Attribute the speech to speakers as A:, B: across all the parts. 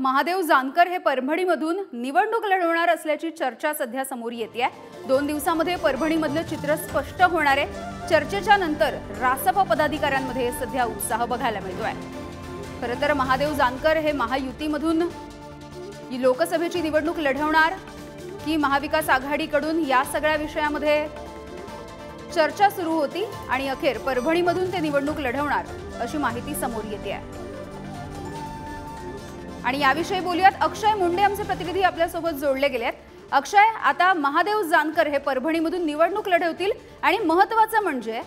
A: महादेव जानकर हे परभणीमधून निवडणूक लढवणार असल्याची चर्चा सध्या समोर येते आहे। 2 दिवसांमध्ये परभणीमधलं चित्र स्पष्ट होणार आहे। चर्चेच्या नंतर रासप पदाधिकाऱ्यांमध्ये सध्या उत्साह बघायला मिळतोय। खरं तर महादेव जानकर हे महायुतीमधून लोकसभेची निवडणूक लढवणार की महाविकास आघाडीकडून या सगळ्या विषयामध्ये चर्चा सुरू होती आणि अखेर परभणीमधून ते निवडणूक लढवणार अशी माहिती समोर येते आहे। आणि याविषयी बोलूयात, अक्षय मुंडे आमचे प्रतिनिधी आपल्या सोबत जोडले गेले आहेत। अक्षय, आता महादेव जानकर हे परभणीमधून निवडणूक लढवतील आणि महत्त्वाचं म्हणजे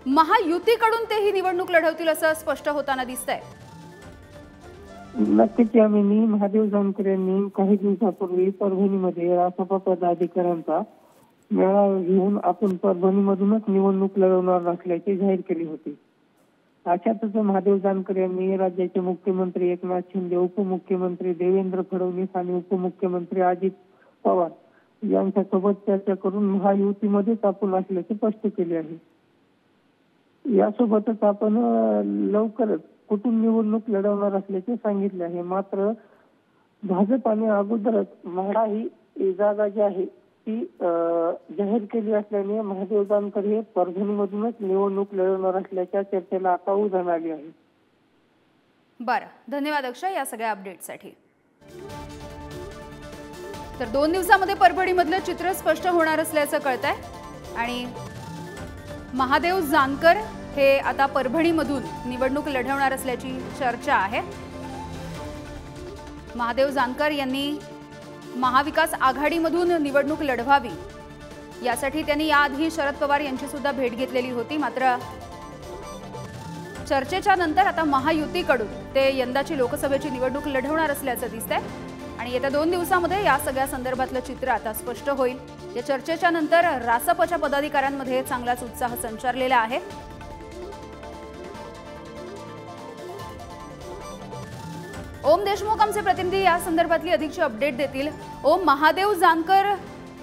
A: महायुतीकडून ते ही निवडणूक लढवतील असं स्पष्ट होताना दिसतंय।
B: नक्कीच यामिनी महादेव जानकर यांनी काही दिवसापूर्वी परभणीमध्ये रासप पदाधिकाऱ्यांचा मेळावा घेऊन आपण परभणीमधूनच निवडणूक लढवणार असल्याची जाहीर केली होती। अशातच महादेव जानकर यांनी राज्याचे मुख्यमंत्री एकनाथ शिंदे, उपमुख्यमंत्री देवेंद्र फडणवीस आणि उपमुख्यमंत्री अजित पवार यांच्यासोबत चर्चा करून महायुतीमध्येच आपण असल्याचे स्पष्ट केले आहे। यासोबतच आपण लवकरच कुठून निवडणूक लढवणार असल्याचे सांगितले आहे। मात्र भाजपाने अगोदरच माढा ही जागा जी आहे ती जाहीर केली असल्याने महादेव जानकर हे परभणीमधूनच निवडणूक लढवणार असल्याच्या चर्चेला आता उधाण आली आहे।
A: बरं, धन्यवाद अक्षय या सगळ्या अपडेटसाठी। तर 2 दिवसांमध्ये परभणीमधलं चित्र स्पष्ट होणार असल्याचं कळतंय आणि महादेव जानकर हे आता परभणीमधून निवडणूक लढवणार असल्याची चर्चा आहे। महादेव जानकर यांनी महाविकास आघाडीमधून निवडणूक लढवावी यासाठी त्यांनी याआधी शरद पवार यांची सुद्धा भेट घेतलेली होती। मात्र चर्चेच्या नंतर आता महायुतीकडून ते यंदाची लोकसभेची निवडणूक लढवणार असल्याचं दिसतंय आणि येत्या 2 दिवसांमध्ये या सगळ्या संदर्भातलं चित्र आता स्पष्ट होईल। या चर्चेच्या नंतर रासपच्या पदाधिकाऱ्यांमध्ये चांगलाच उत्साह संचारलेला आहे। ओम देशमुख आमचे प्रतिनिधी या संदर्भातली अधिकची अपडेट देतील। ओम, महादेव जानकर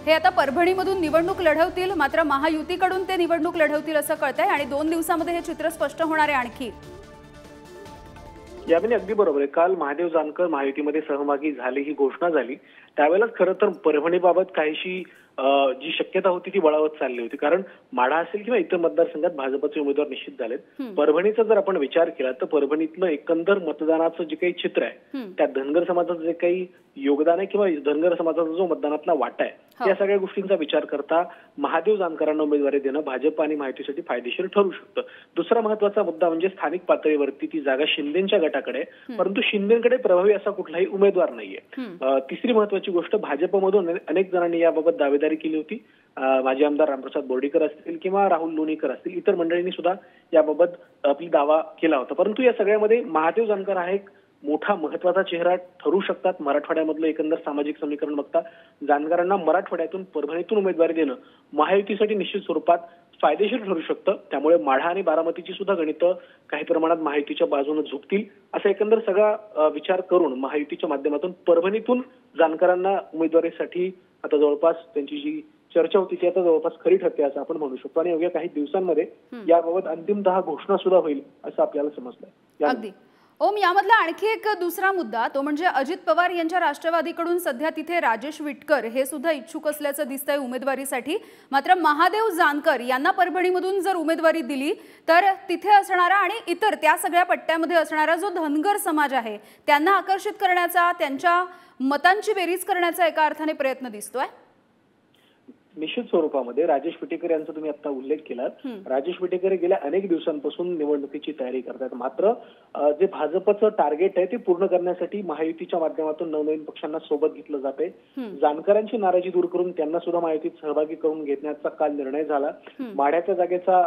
A: हे आता परभणीमधून निवडणूक लढवतील, मात्र महायुतीकडून ते निवडणूक लढवतील असं कळतंय आणि 2 दिवसांमध्ये हे चित्र स्पष्ट होणार आहे। आणखी
C: यामिनी अगदी बरोबर आहे। काल महादेव जानकर महायुतीमध्ये सहभागी झाले ही घोषणा झाली, त्यावेळेलाच खरं तर परभणीबाबत काहीशी जी शक्यता होती ती बळावत चालली होती। कारण माढा असेल किंवा इतर मतदारसंघात भाजपचे उमेदवार निश्चित झालेत। परभणीचा जर आपण विचार केला तर परभणीतलं एकंदर मतदानाचं जे काही चित्र आहे त्यात धनगर समाजाचं जे काही योगदान आहे किंवा धनगर समाजाचा जो मतदानातला वाटा आहे या सगळ्या गोष्टींचा विचार करता महादेव जानकरांना उमेदवारी देणं भाजप आणि महायुतीसाठी फायदेशीर ठरू शकतं। दुसरा महत्वाचा मुद्दा म्हणजे स्थानिक पातळीवरती ती जागा शिंदेच्या गटाकडे, परंतु शिंदेकडे प्रभावी असा कुठलाही उमेदवार नाहीये। तिसरी महत्वाची गोष्ट, भाजपमधून अनेक जणांनी याबाबत दावेदारी केली होती। माजी आमदार रामप्रसाद बोर्डीकर असतील किंवा राहुल लोणीकर असतील, इतर मंडळींनी सुद्धा याबाबत आपली दावा केला होता। परंतु या सगळ्यामध्ये महादेव जानकर हा एक मोठा महत्वाचा चेहरा ठरू शकतात। मराठवाड्यामधलं एकंदर सामाजिक समीकरण बघता जानकरांना मराठवाड्यातून परभणीतून उमेदवारी देणं महायुतीसाठी निश्चित स्वरूपात फायदेशीर ठरू शकतं। त्यामुळे माढा आणि बारामतीची सुद्धा गणितं काही प्रमाणात महायुतीच्या बाजूने झुकतील असा एकंदर सगळा विचार करून महायुतीच्या माध्यमातून परभणीतून जानकरांना उमेदवारीसाठी आता जवळपास त्यांची जी चर्चा होती ती आता जवळपास खरी ठरते असं आपण म्हणू शकतो आणि अवघ्या काही दिवसांमध्ये याबाबत अंतिमतः घोषणा सुद्धा होईल असं आपल्याला समजलंय।
A: अगदी ओम, यामधला आणखी एक दुसरा मुद्दा तो म्हणजे अजित पवार यांच्या राष्ट्रवादीकडून सध्या तिथे राजेश विटकर हे सुद्धा इच्छुक असल्याचं दिसतंय उमेदवारीसाठी। मात्र महादेव जानकर यांना परभणीमधून जर उमेदवारी दिली तर तिथे असणारा आणि इतर त्या सगळ्या पट्ट्यामध्ये असणारा जो धनगर समाज आहे त्यांना आकर्षित करण्याचा, त्यांच्या मतांची बेरीज करण्याचा एका अर्थाने प्रयत्न दिसतोय।
C: निश्चित स्वरूपामध्ये राजेश विटेकर यांचा तुम्ही आता उल्लेख केलात। राजेश विटेकर गेल्या अनेक दिवसांपासून निवडणुकीची तयारी करतात। मात्र जे भाजपचं टार्गेट आहे ते पूर्ण करण्यासाठी महायुतीच्या माध्यमातून नवनवीन पक्षांना सोबत घेतलं जाते। जानकरांची नाराजी दूर करून त्यांना सुद्धा महायुतीत सहभागी करून घेण्याचा काल निर्णय झाला। माढ्याच्या जागेचा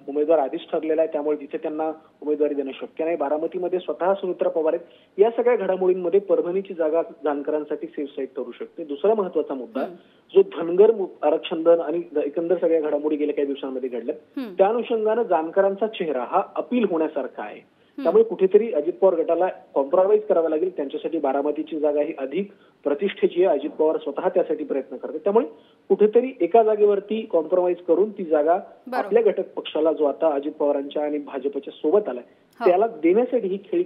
C: उमेदवार आधीच ठरलेला आहे, त्यामुळे तिथे त्यांना उमेदवारी देणं शक्य नाही। बारामतीमध्ये स्वतः सुमित्रा पवार आहेत। या सगळ्या घडामोडींमध्ये परभणीची जागा जानकरांसाठी सेफ साईड ठरू शकते। दुसरा महत्वाचा मुद्दा, जो धनगर आरक्षण आणि एकंदर सगळ्या घडामोडी गेल्या काही दिवसांमध्ये घडल्या त्या अनुषंगानं जानकरांचा चेहरा हा अपील होण्यासारखा आहे। त्यामुळे कुठेतरी अजित पवार गटाला कॉम्प्रोमाइज करावं लागेल। त्यांच्यासाठी बारामतीची जागा ही अधिक प्रतिष्ठेची आहे। अजित पवार स्वतः त्यासाठी प्रयत्न करतात। त्यामुळे कुठेतरी एका जागेवरती कॉम्प्रोमाइज करून ती जागा आपल्या घटक पक्षाला जो आता अजित पवारांच्या आणि भाजपच्या सोबत आलाय त्याला देण्यासाठी ही खेळी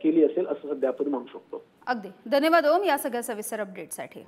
C: केली असेल असं सध्या आपण म्हणू शकतो.
A: अगदी धन्यवाद ओम या सगळ्या सविस्तर अपडेटसाठी.